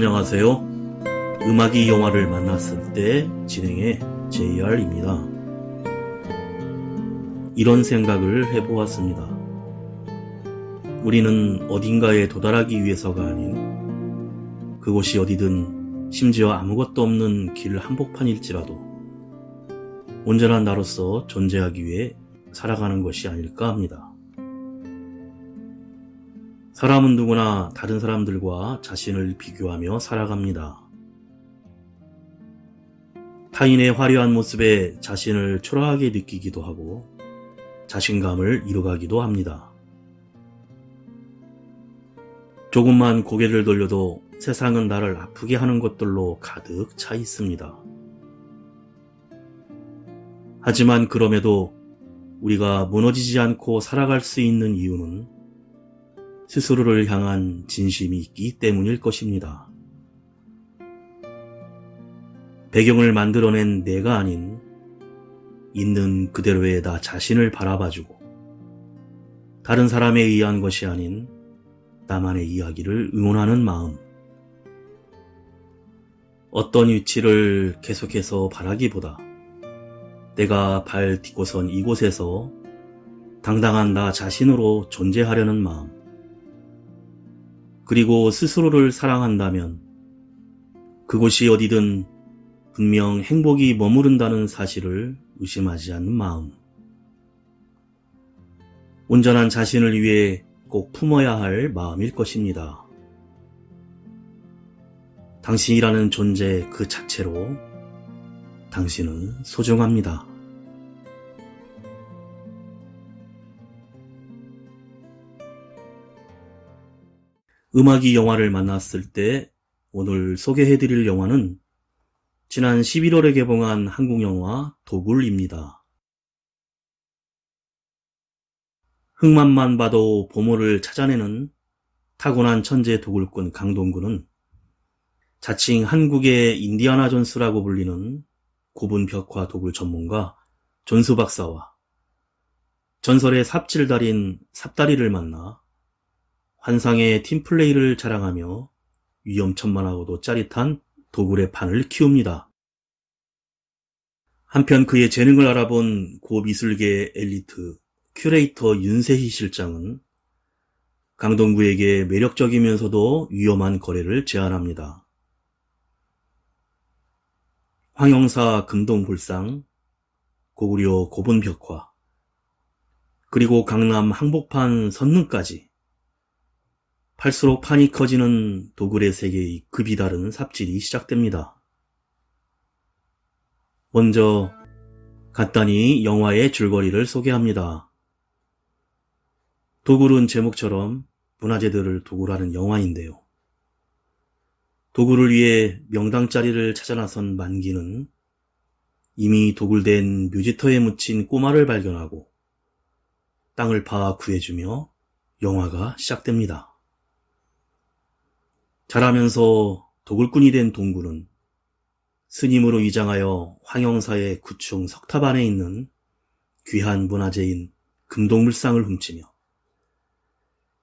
안녕하세요. 음악이 영화를 만났을 때 진행의 JR입니다. 이런 생각을 해보았습니다. 우리는 어딘가에 도달하기 위해서가 아닌 그곳이 어디든 심지어 아무것도 없는 길 한복판일지라도 온전한 나로서 존재하기 위해 살아가는 것이 아닐까 합니다. 사람은 누구나 다른 사람들과 자신을 비교하며 살아갑니다. 타인의 화려한 모습에 자신을 초라하게 느끼기도 하고 자신감을 잃어가기도 합니다. 조금만 고개를 돌려도 세상은 나를 아프게 하는 것들로 가득 차 있습니다. 하지만 그럼에도 우리가 무너지지 않고 살아갈 수 있는 이유는 스스로를 향한 진심이 있기 때문일 것입니다. 배경을 만들어낸 내가 아닌 있는 그대로의 나 자신을 바라봐주고 다른 사람에 의한 것이 아닌 나만의 이야기를 응원하는 마음. 어떤 위치를 계속해서 바라기보다 내가 발 딛고선 이곳에서 당당한 나 자신으로 존재하려는 마음. 그리고 스스로를 사랑한다면 그곳이 어디든 분명 행복이 머무른다는 사실을 의심하지 않는 마음. 온전한 자신을 위해 꼭 품어야 할 마음일 것입니다. 당신이라는 존재 그 자체로 당신은 소중합니다. 음악이 영화를 만났을 때 오늘 소개해드릴 영화는 지난 11월에 개봉한 한국 영화 도굴입니다. 흙맛만 봐도 보물을 찾아내는 타고난 천재 도굴꾼 강동구는 자칭 한국의 인디아나 존스라고 불리는 고분 벽화 도굴 전문가 존스 박사와 전설의 삽질 달인 삽다리를 만나 환상의 팀플레이를 자랑하며 위험천만하고도 짜릿한 도굴의 판을 키웁니다. 한편 그의 재능을 알아본 고미술계 엘리트 큐레이터 윤세희 실장은 강동구에게 매력적이면서도 위험한 거래를 제안합니다. 황영사 금동불상, 고구려 고분벽화, 그리고 강남 항복판 선릉까지 팔수록 판이 커지는 도굴의 세계의 급이 다른 삽질이 시작됩니다. 먼저 간단히 영화의 줄거리를 소개합니다. 도굴은 제목처럼 문화재들을 도굴하는 영화인데요. 도굴을 위해 명당 자리를 찾아 나선 만기는 이미 도굴된 묘지터에 묻힌 꼬마를 발견하고 땅을 파 구해주며 영화가 시작됩니다. 자라면서 도굴꾼이 된 동구는 스님으로 위장하여 황영사의 구충 석탑 안에 있는 귀한 문화재인 금동물상을 훔치며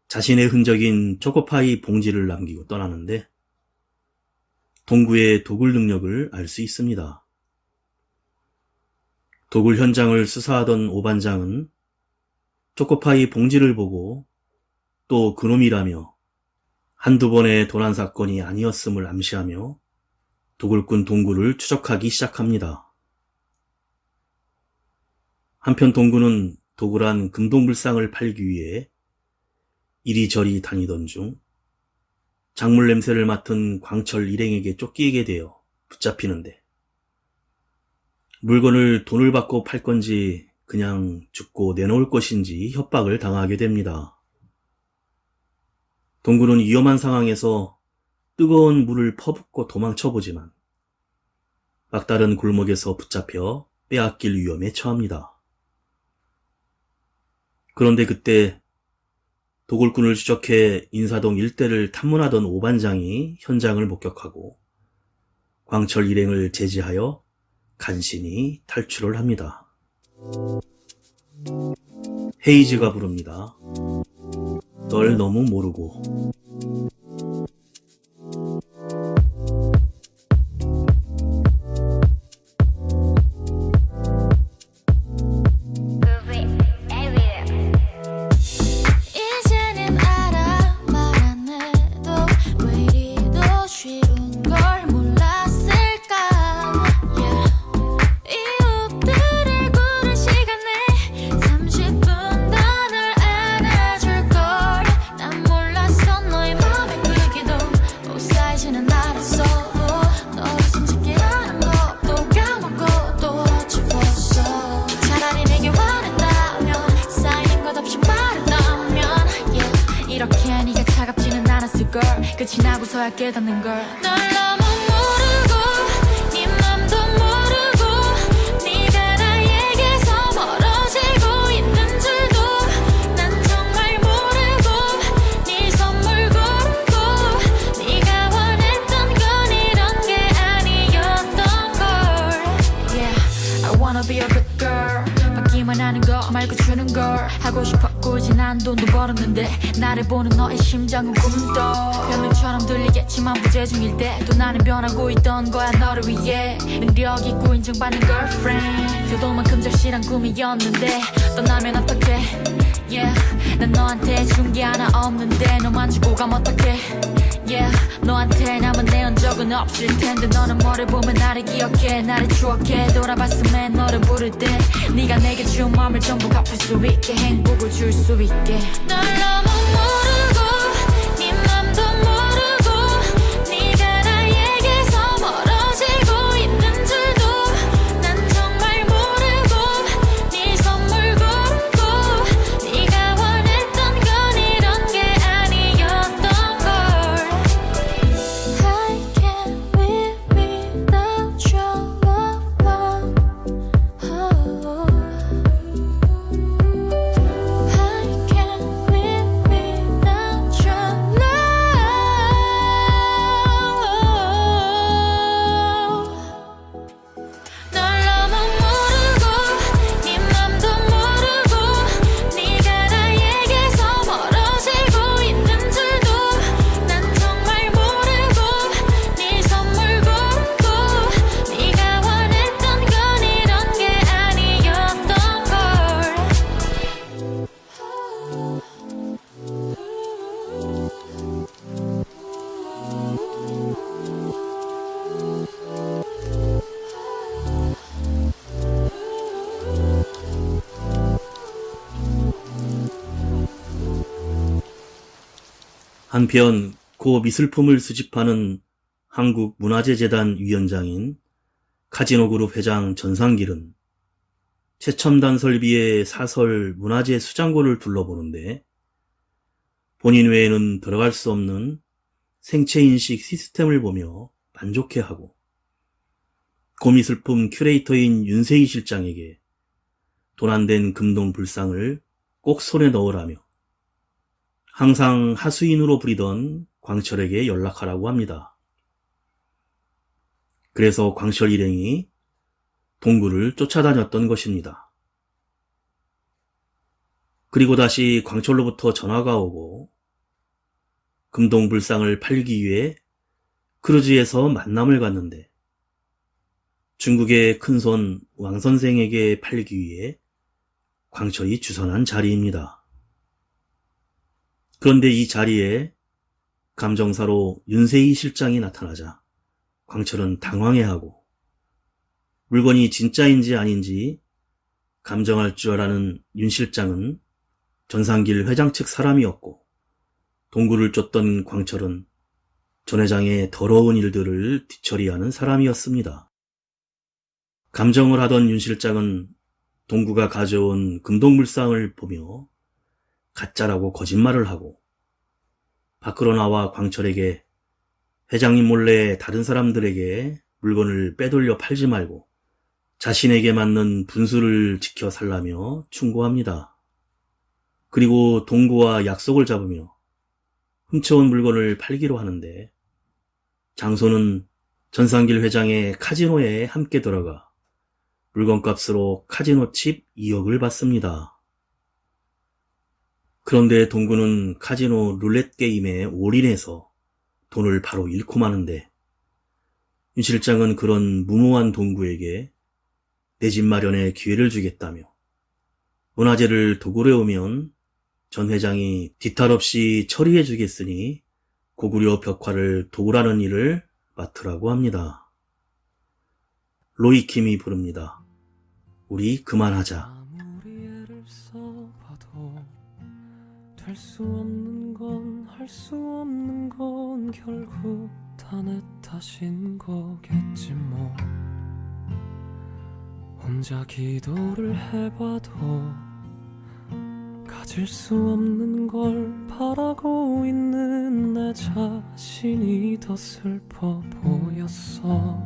자신의 흔적인 초코파이 봉지를 남기고 떠나는데 동구의 도굴 능력을 알 수 있습니다. 도굴 현장을 수사하던 오반장은 초코파이 봉지를 보고 또 그놈이라며 한두 번의 도난 사건이 아니었음을 암시하며 도굴꾼 동구를 추적하기 시작합니다. 한편 동구는 도굴한 금동불상을 팔기 위해 이리저리 다니던 중 작물 냄새를 맡은 광철 일행에게 쫓기게 되어 붙잡히는데 물건을 돈을 받고 팔 건지 그냥 죽고 내놓을 것인지 협박을 당하게 됩니다. 동구는 위험한 상황에서 뜨거운 물을 퍼붓고 도망쳐보지만 막다른 골목에서 붙잡혀 빼앗길 위험에 처합니다. 그런데 그때 도굴꾼을 추적해 인사동 일대를 탐문하던 오반장이 현장을 목격하고 광철 일행을 제지하여 간신히 탈출을 합니다. 헤이즈가 부릅니다. 널 너무 모르고. 끝이 나고서야 깨닫는 걸. 널 너무 모르고 네 맘도 모르고 네가 나에게서 멀어지고 있는 줄도 난 정말 모르고 네 선물 고르고 네가 원했던 건 이런 게 아니었던 걸. Yeah, I wanna be a good girl. 받기만 하는 거 말고 주는 걸 하고 싶어. 굳이 난 돈도 벌었는데 나를 보는 너의 심장은 꿈도 변명처럼 들리겠지만 부재중일 때도 나는 변하고 있던 거야 너를 위해. 능력 있고 인정받는 girlfriend 효도만큼 절실한 꿈이었는데 떠나면 어떡해. Yeah, 난 너한테 준 게 하나 없는데 너만 주고 가면 어떡해. Yeah, 너한테 남은 내 흔적은 없을 텐데 너는 뭐를 보면 나를 기억해. 나를 추억해. 돌아봤음에 너를 부를 때 네가 내게 준 마음을 전부 갚을 수 있게 행복을 줄 수 있게. 널 너무 모르고 네 맘도 모르고 네가 나에게서 멀어지고 있는 줄도 난 정말 모르고 네 선물 고르고 네가 원했던 건 이런 게 아니었던 걸. I can't live without your love. I can't live without your love. 널 너무 모르고 네 맘도 모르고 네가 나에게서 멀어지고 있는 줄도 난 정말 모르고 네 선물 고르고 네가 원했던 건 이런 게 아니었던 걸. 한편 고 미술품을 수집하는 한국문화재재단 위원장인 카지노그룹 회장 전상길은 최첨단 설비의 사설 문화재 수장고를 둘러보는데 본인 외에는 들어갈 수 없는 생체인식 시스템을 보며 만족해하고 고미술품 큐레이터인 윤세희 실장에게 돈 안 된 금동불상을 꼭 손에 넣으라며 항상 하수인으로 부리던 광철에게 연락하라고 합니다. 그래서 광철 일행이 동구를 쫓아다녔던 것입니다. 그리고 다시 광철로부터 전화가 오고 금동불상을 팔기 위해 크루즈에서 만남을 갖는데 중국의 큰손 왕선생에게 팔기 위해 광철이 주선한 자리입니다. 그런데 이 자리에 감정사로 윤세희 실장이 나타나자 광철은 당황해하고 물건이 진짜인지 아닌지 감정할 줄 아는 윤 실장은 전상길 회장 측 사람이었고 동구를 쫓던 광철은 전 회장의 더러운 일들을 뒤처리하는 사람이었습니다. 감정을 하던 윤 실장은 동구가 가져온 금동물상을 보며 가짜라고 거짓말을 하고 밖으로 나와 광철에게 회장님 몰래 다른 사람들에게 물건을 빼돌려 팔지 말고 자신에게 맞는 분수를 지켜 살라며 충고합니다. 그리고 동구와 약속을 잡으며 훔쳐온 물건을 팔기로 하는데 장소는 전상길 회장의 카지노에 함께 들어가 물건값으로 카지노 칩 2억을 받습니다. 그런데 동구는 카지노 룰렛 게임에 올인해서 돈을 바로 잃고 마는데 윤 실장은 그런 무모한 동구에게 내 집 마련에 기회를 주겠다며 문화재를 도굴해 오면 전 회장이 뒤탈 없이 처리해 주겠으니 고구려 벽화를 도굴하는 일을 맡으라고 합니다. 로이킴이 부릅니다. 우리 그만하자. 아무리 애를 써봐도 될 수 없는 건 할 수 없는 건 결국 다 내 탓인 거겠지 뭐. 혼자 기도를 해봐도 가질 수 없는 걸 바라고 있는 내 자신이 더 슬퍼 보였어.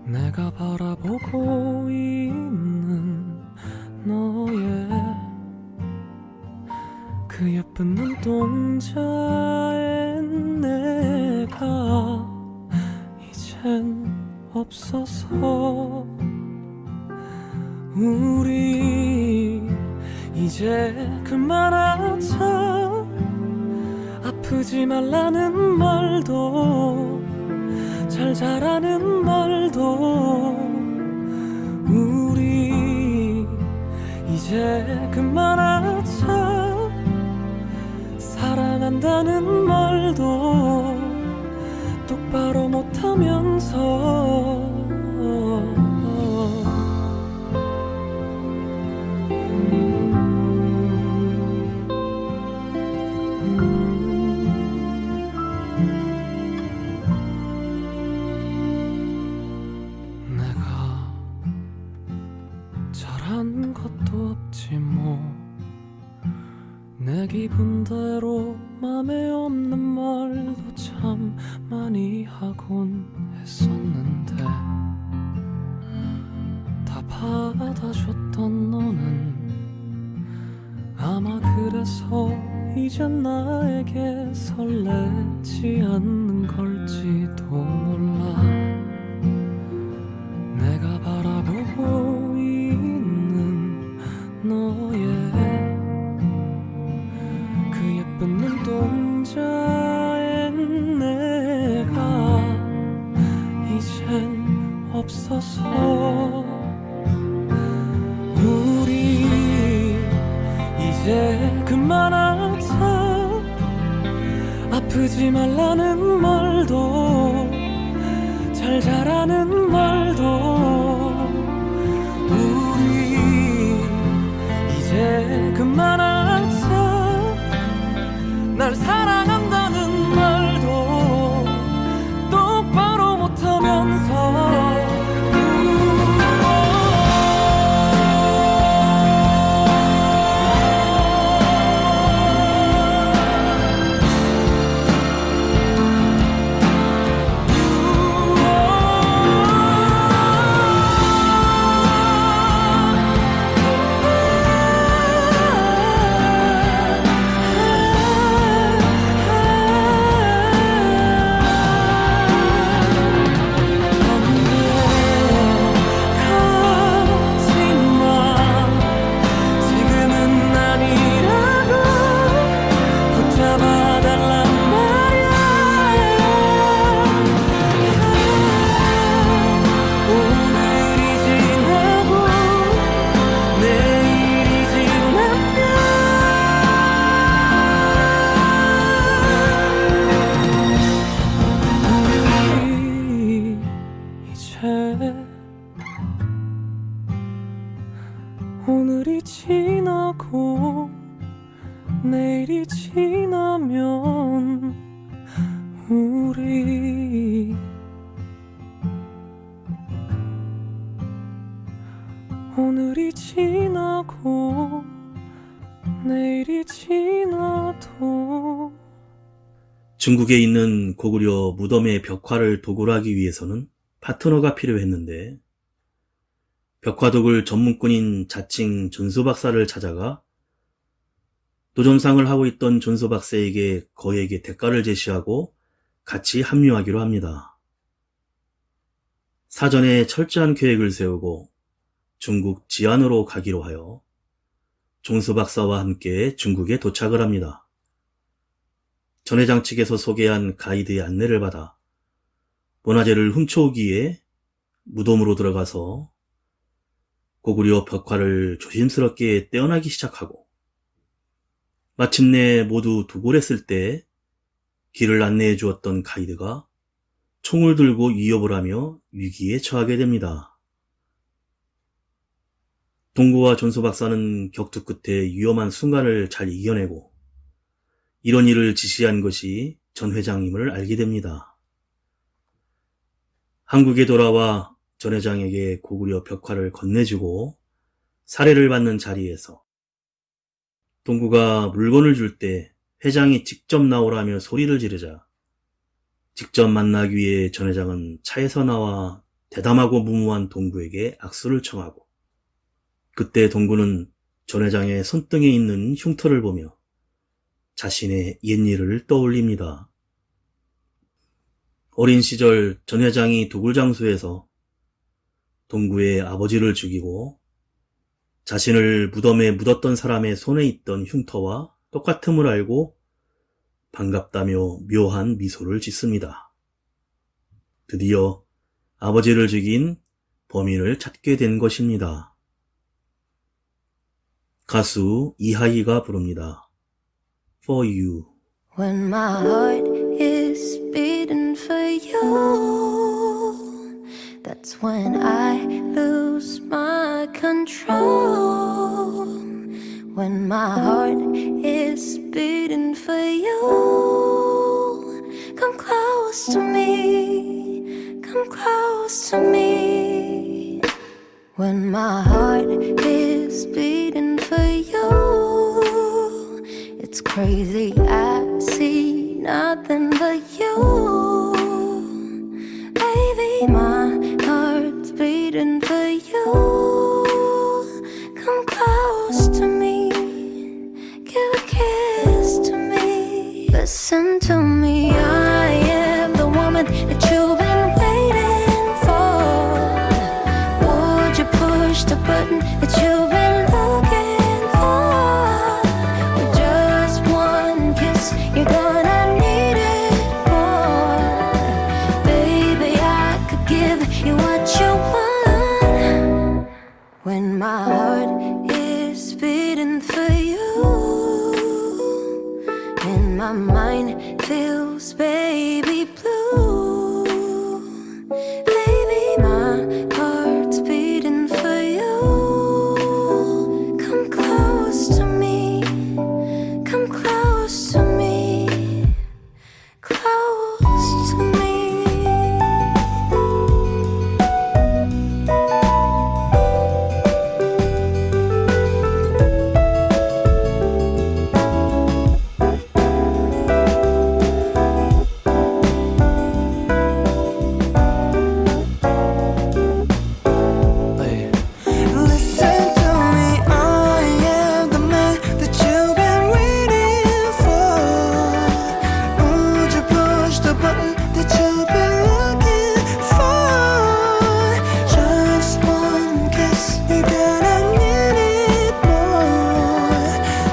내가 바라보고 있는 너의 그 예쁜 눈동자에 내가 이젠 없어서 우리 이제 그만하자. 아프지 말라는 말도 잘 자라는 말도 우리 이제 그만하자. 사랑한다는 말도 똑바로 못하면서 내가 잘한 것도 없지 뭐. 내 기분대로 맘에 없는 말도 참 많이 하곤 했었는데 다 받아줬던 너는 아마 그래서 이젠 나에게 설레지 않는 걸지도 몰라. 내가 바라보고 있는 너의 그 예쁜 눈동자엔 내가 이젠 없어서 우리 이제 그만하자. 아프지 말라는 말도 잘 자라는 말도 우리 이제 그만하자. 날 사랑한다는 말도 똑바로 못하면서 오늘이 지나고 내일이 지나면 우리 오늘이 지나고 내일이 지나도 중국에 있는 고구려 무덤의 벽화를 도굴하기 위해서는 파트너가 필요했는데 벽화도굴 전문꾼인 자칭 전수박사를 찾아가 노점상을 하고 있던 전수박사에게 거액의 대가를 제시하고 같이 합류하기로 합니다. 사전에 철저한 계획을 세우고 중국 지안으로 가기로 하여 전수박사와 함께 중국에 도착을 합니다. 전 회장 측에서 소개한 가이드의 안내를 받아 문화재를 훔쳐오기에 무덤으로 들어가서 고구려 벽화를 조심스럽게 떼어나기 시작하고 마침내 모두 도굴했을 때 길을 안내해 주었던 가이드가 총을 들고 위협을 하며 위기에 처하게 됩니다. 동구와 전수박사는 격투 끝에 위험한 순간을 잘 이겨내고 이런 일을 지시한 것이 전 회장임을 알게 됩니다. 한국에 돌아와 전 회장에게 고구려 벽화를 건네주고 사례를 받는 자리에서 동구가 물건을 줄 때 회장이 직접 나오라며 소리를 지르자 직접 만나기 위해 전 회장은 차에서 나와 대담하고 무모한 동구에게 악수를 청하고 그때 동구는 전 회장의 손등에 있는 흉터를 보며 자신의 옛일을 떠올립니다. 어린 시절 전 회장이 도굴장소에서 동구의 아버지를 죽이고 자신을 무덤에 묻었던 사람의 손에 있던 흉터와 똑같음을 알고 반갑다며 묘한 미소를 짓습니다. 드디어 아버지를 죽인 범인을 찾게 된 것입니다. 가수 이하이가 부릅니다. For You. When my heart is beating for you, that's when I lose my control. When my heart is beating for you, come close to me, come close to me. When my heart is beating for you, it's crazy, I see nothing but you. Baby, my heart's beating for you. Come close to me, give a kiss to me. Listen to me, I am the woman that you've been waiting for. Would you push the button that you've been looking for? With just one kiss, you're gonna need it more. Baby, I could give you what you want. When my heart is beating for you, and my mind feels baby blue. Baby, my heart's beating for you. Come close to me, come close to me, close to me. Listen to me, I am the man that you've been waiting for. Would you push the button that you've been looking for? Just one kiss, you're gonna need it more.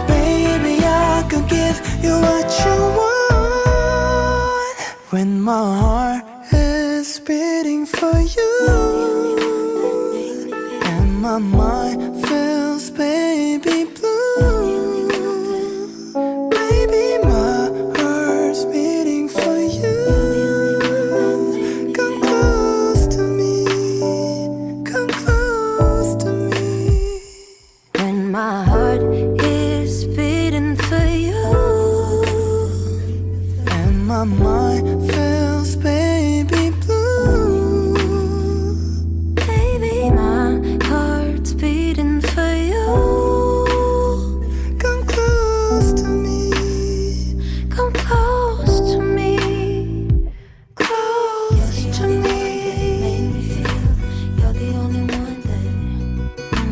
Baby, I could give you what you want. When my heart is beating for you, and my mind feels baby blue. Baby, my heart's beating for you. Come close to me, come close to me. When my heart is beating for you, And my mind feels baby blue. baby, my heart's beating for you. Come close to me, Come close to me, close to me. Make me feel you're the only one that.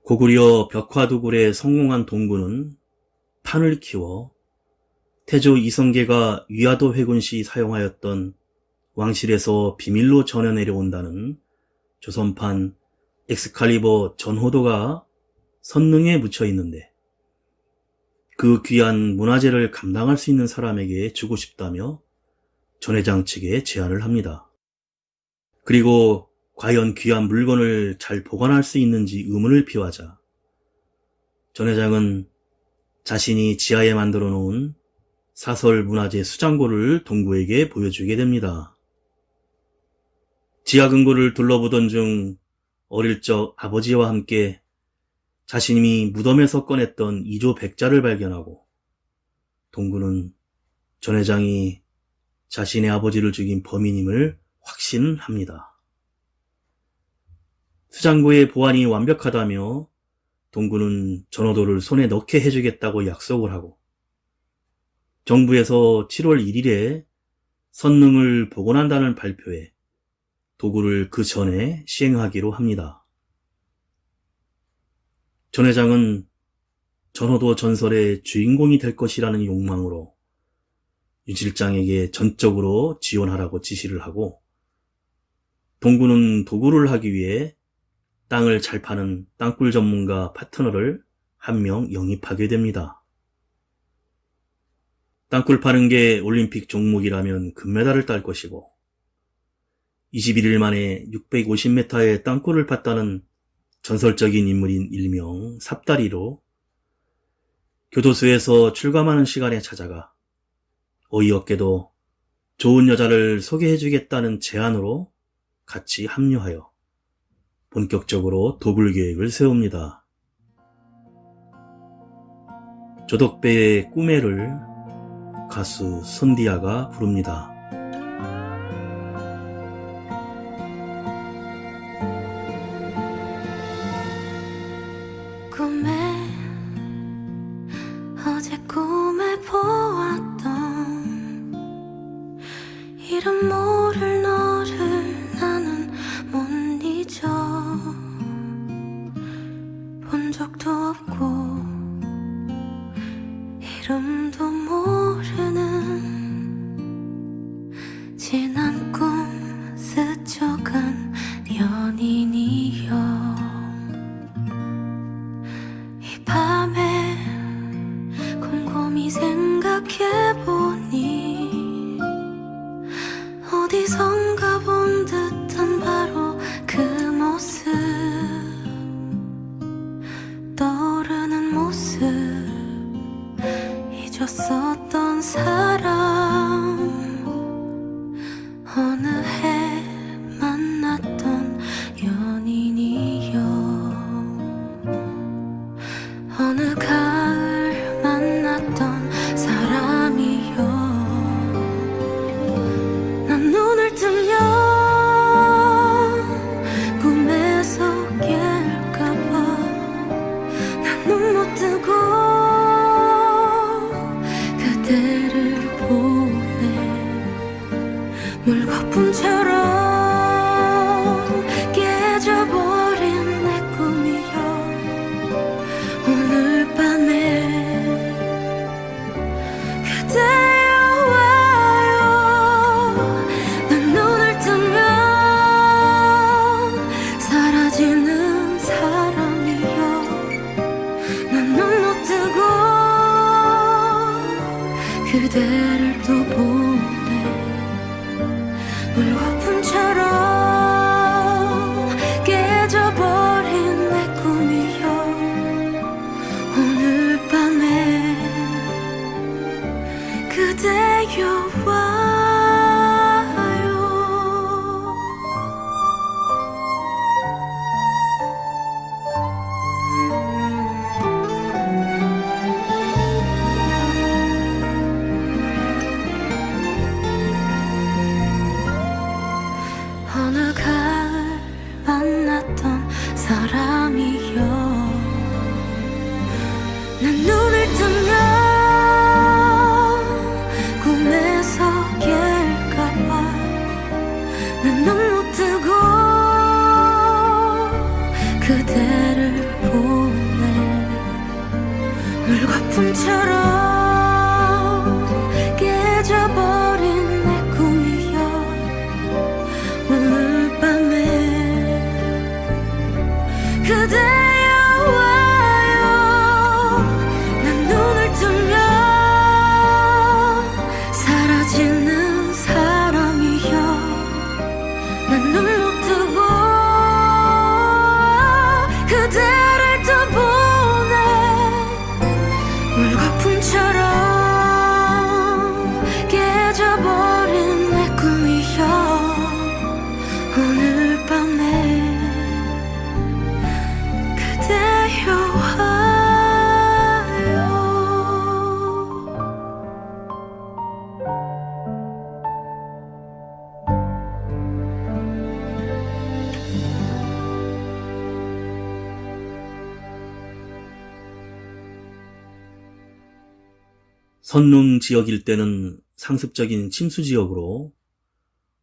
고구려 벽화두굴에 성공한 동구는 판을 키워 태조 이성계가 위화도 회군 시 사용하였던 왕실에서 비밀로 전해 내려온다는 조선판 엑스칼리버 전호도가 선릉에 묻혀 있는데 그 귀한 문화재를 감당할 수 있는 사람에게 주고 싶다며 전 회장 측에 제안을 합니다. 그리고 과연 귀한 물건을 잘 보관할 수 있는지 의문을 표하자 전 회장은 자신이 지하에 만들어 놓은 사설 문화재 수장고를 동구에게 보여주게 됩니다. 지하 금고를 둘러보던 중 어릴 적 아버지와 함께 자신이 무덤에서 꺼냈던 2조 백자를 발견하고 동구는 전 회장이 자신의 아버지를 죽인 범인임을 확신합니다. 수장고의 보안이 완벽하다며 동구는 전호도를 손에 넣게 해주겠다고 약속을 하고 정부에서 7월 1일에 선능을 복원한다는 발표에 도구를 그 전에 시행하기로 합니다. 전 회장은 전호도 전설의 주인공이 될 것이라는 욕망으로 윤 실장에게 전적으로 지원하라고 지시를 하고 동구는 도구를 하기 위해 땅을 잘 파는 땅굴 전문가 파트너를 한 명 영입하게 됩니다. 땅굴 파는 게 올림픽 종목이라면 금메달을 딸 것이고 21일 만에 650m의 땅굴을 팠다는 전설적인 인물인 일명 삽다리로 교도소에서 출감하는 시간에 찾아가 어이없게도 좋은 여자를 소개해주겠다는 제안으로 같이 합류하여 본격적으로 도굴 계획을 세웁니다. 조덕배의 꿈애를 가수 손디아가 부릅니다. 어제 꿈에 보았던 이름 모를 너를 나는 못 잊어 본 적도 없고 이름도 모르는 지난 꿈 스쳐간 연인이여 이 밤에 곰곰이 생각해보니 어디선가 본 듯한 바로 그 모습 떠오르는 모습 잊었었던 사람 어느 해 만났던 연인이여 어느 가을 만났던 사람이여 난 눈을 뜨면 꿈에서 깰까봐 난 눈 못 뜨고 그대를 보내 물거품처럼 깨져버린 내 꿈이여 오늘 밤에 그대여 와요 난 눈을 뜨면 사라지는 사람이여 난 눈 못 뜨고 그대를 또 보내 물거품처럼 깨져버린 내 꿈이여 오늘 밤에 그대여 와요 어느 가을 만났던 사람이여 난 눈을 뜨면 꿈에서 깰까봐 난 눈 못 뜨고 그대를 보내 물거품처럼 깨져버린 내 꿈이여 오늘 밤에 그대여 와요 난 눈을 뜨면 사라지는 사람이여 난 눈 못 뜨고 그대를 또 보내 물거품처럼 선릉 지역 일대는 상습적인 침수지역으로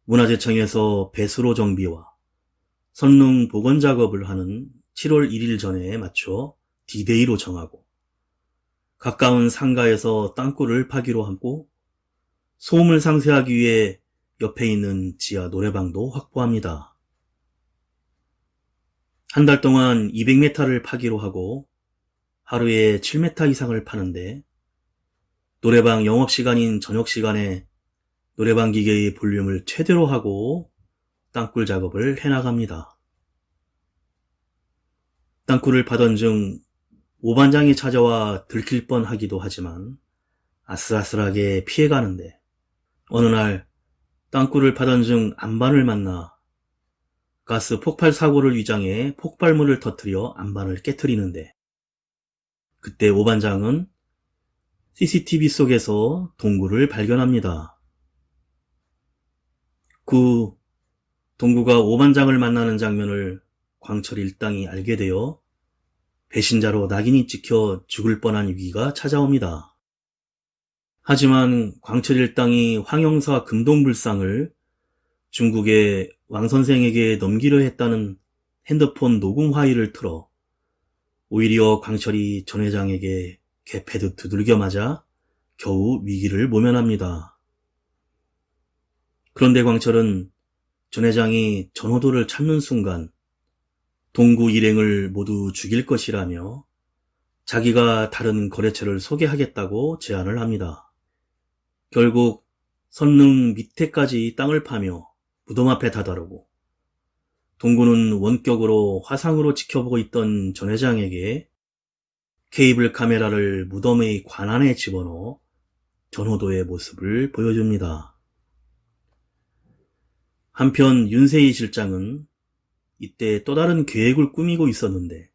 문화재청에서 배수로 정비와 선릉 복원 작업을 하는 7월 1일 전에 맞춰 D-Day로 정하고 가까운 상가에서 땅굴을 파기로 하고 소음을 상쇄하기 위해 옆에 있는 지하 노래방도 확보합니다. 한 달 동안 200m를 파기로 하고 하루에 7m 이상을 파는데 노래방 영업시간인 저녁시간에 노래방 기계의 볼륨을 최대로 하고 땅굴 작업을 해나갑니다. 땅굴을 파던 중 오반장이 찾아와 들킬 뻔하기도 하지만 아슬아슬하게 피해가는데 어느 날 땅굴을 파던 중 안반을 만나 가스 폭발 사고를 위장해 폭발물을 터뜨려 안반을 깨트리는데 그때 오반장은 CCTV 속에서 동구를 발견합니다. 그 동구가 오반장을 만나는 장면을 광철 일당이 알게 되어 배신자로 낙인이 찍혀 죽을 뻔한 위기가 찾아옵니다. 하지만 광철 일당이 황영사 금동불상을 중국의 왕 선생에게 넘기려 했다는 핸드폰 녹음 파일을 틀어 오히려 광철이 전 회장에게 개패듯 두들겨 맞아 겨우 위기를 모면합니다. 그런데 광철은 전 회장이 전호도를 찾는 순간 동구 일행을 모두 죽일 것이라며 자기가 다른 거래처를 소개하겠다고 제안을 합니다. 결국 선릉 밑에까지 땅을 파며 무덤 앞에 다다르고 동구는 원격으로 화상으로 지켜보고 있던 전 회장에게 케이블 카메라를 무덤의 관안에 집어넣어 전호도의 모습을 보여줍니다. 한편 윤세희 실장은 이때 또 다른 계획을 꾸미고 있었는데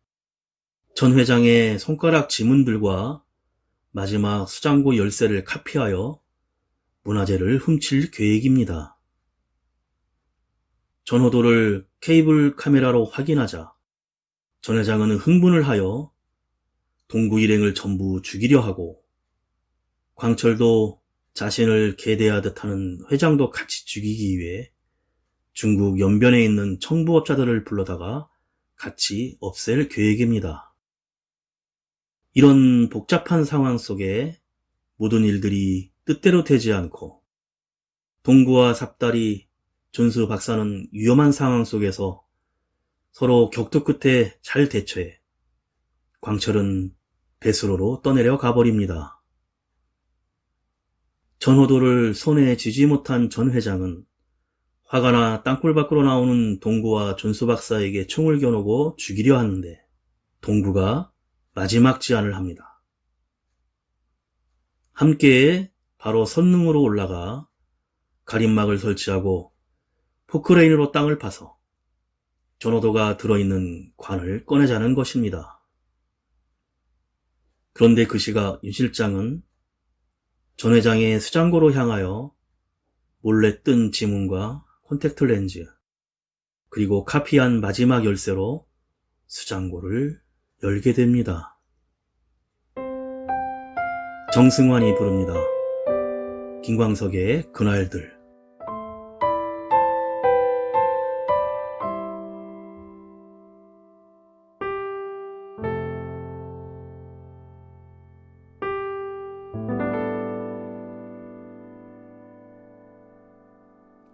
전 회장의 손가락 지문들과 마지막 수장고 열쇠를 카피하여 문화재를 훔칠 계획입니다. 전호도를 케이블 카메라로 확인하자 전 회장은 흥분을 하여 동구 일행을 전부 죽이려 하고 광철도 자신을 계대하듯 하는 회장도 같이 죽이기 위해 중국 연변에 있는 청부업자들을 불러다가 같이 없앨 계획입니다. 이런 복잡한 상황 속에 모든 일들이 뜻대로 되지 않고 동구와 삽달이 존수 박사는 위험한 상황 속에서 서로 격투 끝에 잘 대처해 광철은 배수로로 떠내려 가버립니다. 전호도를 손에 쥐지 못한 전 회장은 화가 나 땅굴 밖으로 나오는 동구와 존수 박사에게 총을 겨누고 죽이려 하는데 동구가 마지막 제안을 합니다. 함께 바로 선릉으로 올라가 가림막을 설치하고 포크레인으로 땅을 파서 전호도가 들어있는 관을 꺼내자는 것입니다. 그런데 그 시각 윤 실장은 전 회장의 수장고로 향하여 몰래 뜬 지문과 콘택트 렌즈 그리고 카피한 마지막 열쇠로 수장고를 열게 됩니다. 정승환이 부릅니다. 김광석의 그날들.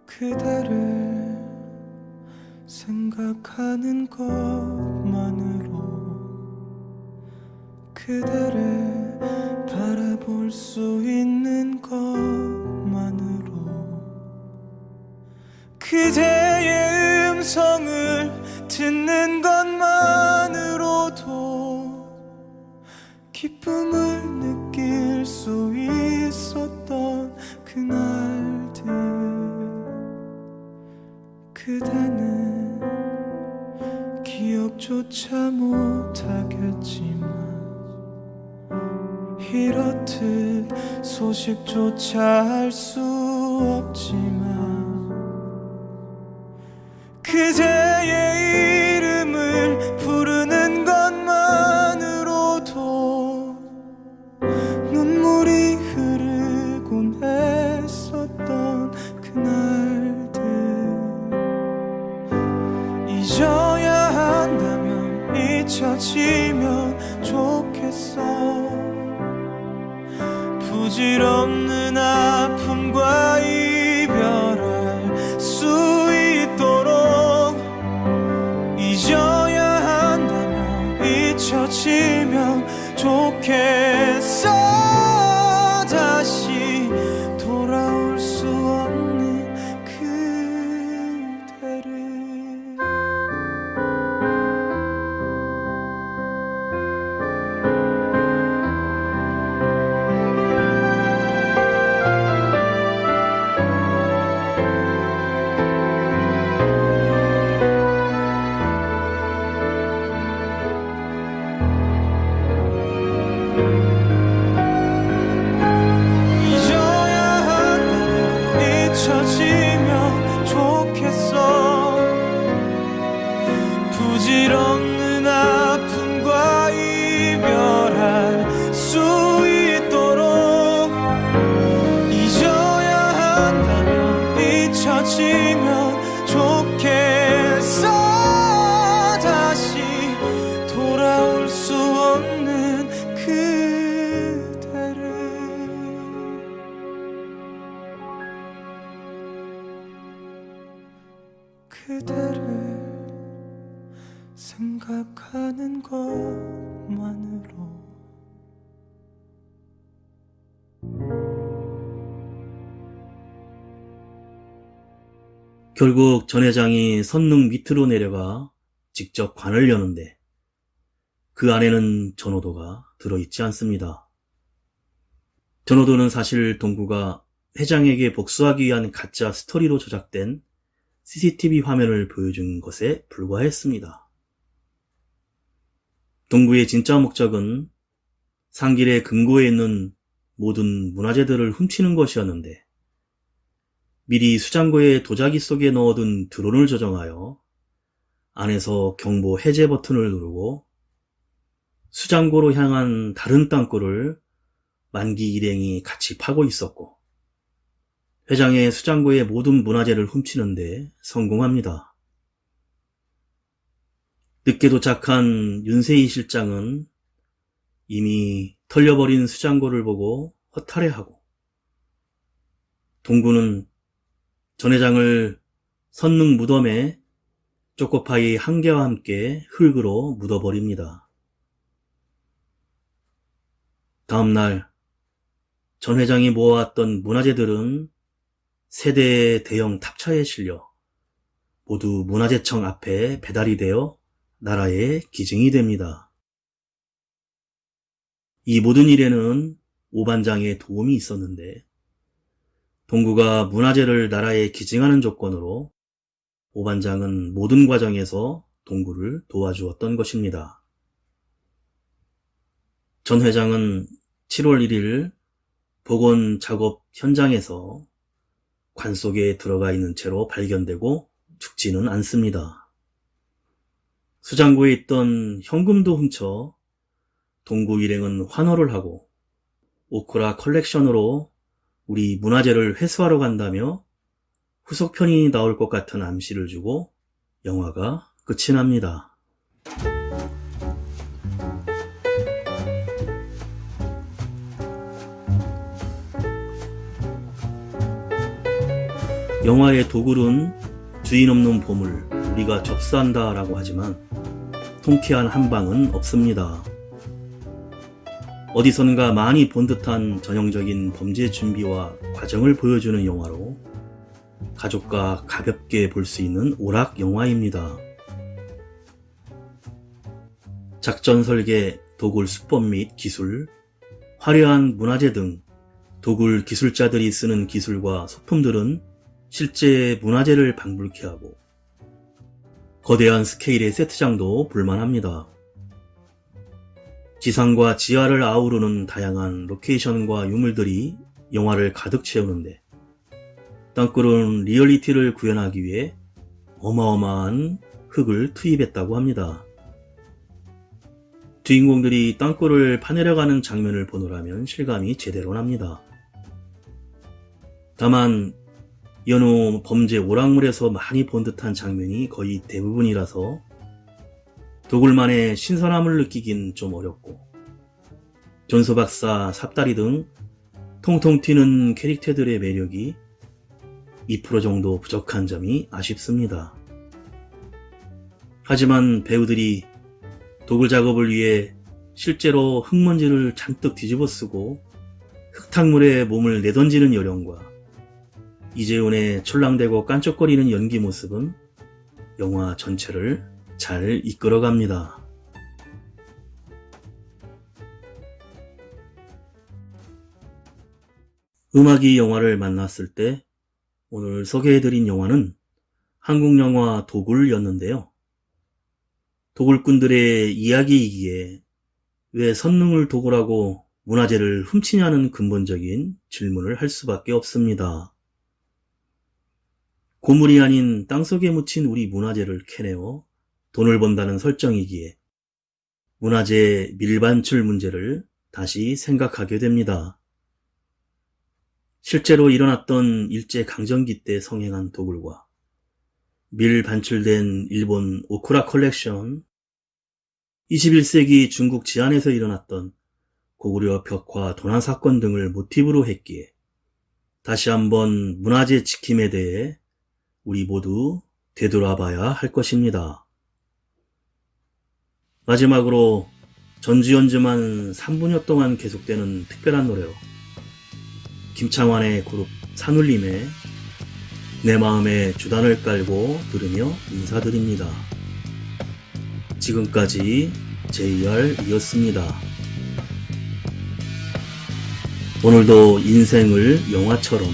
그대를 생각하는 것만으로 그대를 바라볼 수 있는 것만으로 그대의 음성을 듣는 것만으로도 기쁨을 느낄 수 있었던 그날들 그대는 기억조차 못하겠지만 이렇듯 소식조차 알 수 없지만 그대의 이름을 부르는 것만으로도 눈물이 부질없는 아픔과 이별할 수 있도록 잊어야 한다면 잊혀지면 좋겠어. 다시 돌아올 수 없는 그대를. 잊혀지면 좋겠어. 부질없는 아픔과 이별할 수 있도록 잊어야 한다면 잊혀지면 좋겠어. 다시 돌아올 수 없는 그대를. 그대를 생각하는 것만으로. 결국 전 회장이 선릉 밑으로 내려가 직접 관을 여는데 그 안에는 전호도가 들어있지 않습니다. 전호도는 사실 동구가 회장에게 복수하기 위한 가짜 스토리로 조작된 CCTV 화면을 보여준 것에 불과했습니다. 동구의 진짜 목적은 상길의 금고에 있는 모든 문화재들을 훔치는 것이었는데 미리 수장고의 도자기 속에 넣어둔 드론을 조정하여 안에서 경보 해제 버튼을 누르고 수장고로 향한 다른 땅굴을 만기 일행이 같이 파고 있었고 회장의 수장고의 모든 문화재를 훔치는데 성공합니다. 늦게 도착한 윤세희 실장은 이미 털려버린 수장고를 보고 허탈해하고 동구는 전 회장을 선릉 무덤에 초코파이 한 개와 함께 흙으로 묻어버립니다. 다음날 전 회장이 모아왔던 문화재들은 세대의 대형 탑차에 실려 모두 문화재청 앞에 배달이 되어 나라에 기증이 됩니다. 이 모든 일에는 오 반장의 도움이 있었는데 동구가 문화재를 나라에 기증하는 조건으로 오 반장은 모든 과정에서 동구를 도와주었던 것입니다. 전 회장은 7월 1일 복원 작업 현장에서 관 속에 들어가 있는 채로 발견되고 죽지는 않습니다. 수장고에 있던 현금도 훔쳐 동구 일행은 환호를 하고 오크라 컬렉션으로 우리 문화재를 회수하러 간다며 후속편이 나올 것 같은 암시를 주고 영화가 끝이 납니다. 영화의 도굴은 주인 없는 보물, 우리가 접수한다 라고 하지만 통쾌한 한방은 없습니다. 어디선가 많이 본 듯한 전형적인 범죄 준비와 과정을 보여주는 영화로 가족과 가볍게 볼 수 있는 오락 영화입니다. 작전 설계, 도굴 수법 및 기술, 화려한 문화재 등 도굴 기술자들이 쓰는 기술과 소품들은 실제 문화재를 방불케 하고 거대한 스케일의 세트장도 볼만합니다. 지상과 지하를 아우르는 다양한 로케이션과 유물들이 영화를 가득 채우는데 땅굴은 리얼리티를 구현하기 위해 어마어마한 흙을 투입했다고 합니다. 주인공들이 땅굴을 파내려가는 장면을 보노라면 실감이 제대로 납니다. 다만 여느 범죄 오락물에서 많이 본 듯한 장면이 거의 대부분이라서 도굴만의 신선함을 느끼긴 좀 어렵고 존소 박사, 삽다리 등 통통 튀는 캐릭터들의 매력이 2% 정도 부족한 점이 아쉽습니다. 하지만 배우들이 도굴 작업을 위해 실제로 흙먼지를 잔뜩 뒤집어 쓰고 흙탕물에 몸을 내던지는 요령과 이재훈의 촐랑대고 깐족거리는 연기 모습은 영화 전체를 잘 이끌어갑니다. 음악이 영화를 만났을 때 오늘 소개해드린 영화는 한국 영화 도굴이었는데요. 도굴꾼들의 이야기이기에 왜 선릉을 도굴하고 문화재를 훔치냐는 근본적인 질문을 할 수밖에 없습니다. 고물이 아닌 땅속에 묻힌 우리 문화재를 캐내어 돈을 번다는 설정이기에 문화재 밀반출 문제를 다시 생각하게 됩니다. 실제로 일어났던 일제강점기 때 성행한 도굴과 밀반출된 일본 오쿠라 컬렉션, 21세기 중국 지안에서 일어났던 고구려 벽화 도난 사건 등을 모티브로 했기에 다시 한번 문화재 지킴에 대해 우리 모두 되돌아봐야 할 것입니다. 마지막으로 전주연주만 3분여 동안 계속되는 특별한 노래로 김창완의 그룹 산울림의 내 마음에 주단을 깔고 들으며 인사드립니다. 지금까지 JR이었습니다. 오늘도 인생을 영화처럼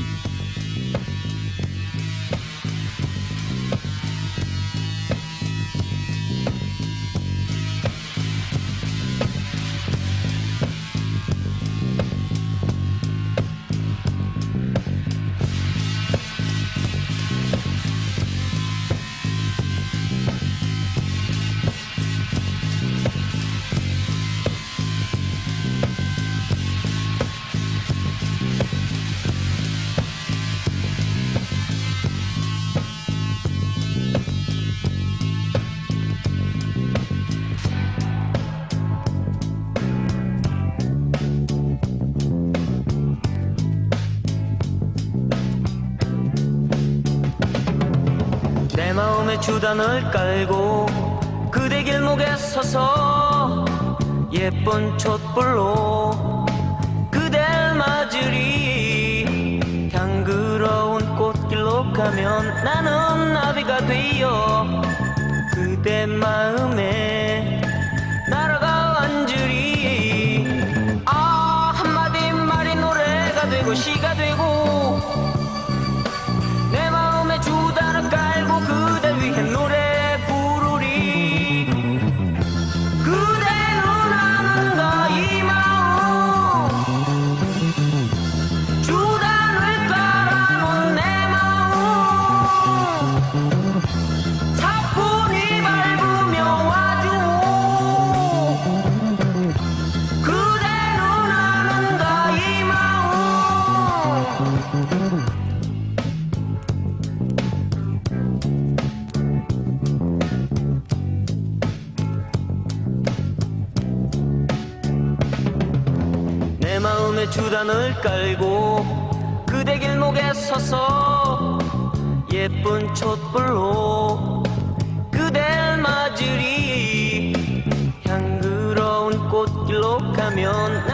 내 마음에 주단을 깔고 그대 길목에 서서 예쁜 촛불로 그댈 맞으리 향그러운 꽃길로 가면 나는 나비가 되어 그대 마음에 날아가 앉으리 아 한마디 말이 노래가 되고 시가 되고 내 마음에 주단을 깔고 그대 위해 노래 부르리 그대는 아는가 이 마음 주단을 깔아놓은 내 마음 사뿐히 밟으며 와줘 그대는 아는가 이 마음 내 마음에 주단을 깔고 그대 길목에 서서 예쁜 촛불로 그댈 맞으리 향그러운 꽃길로 가면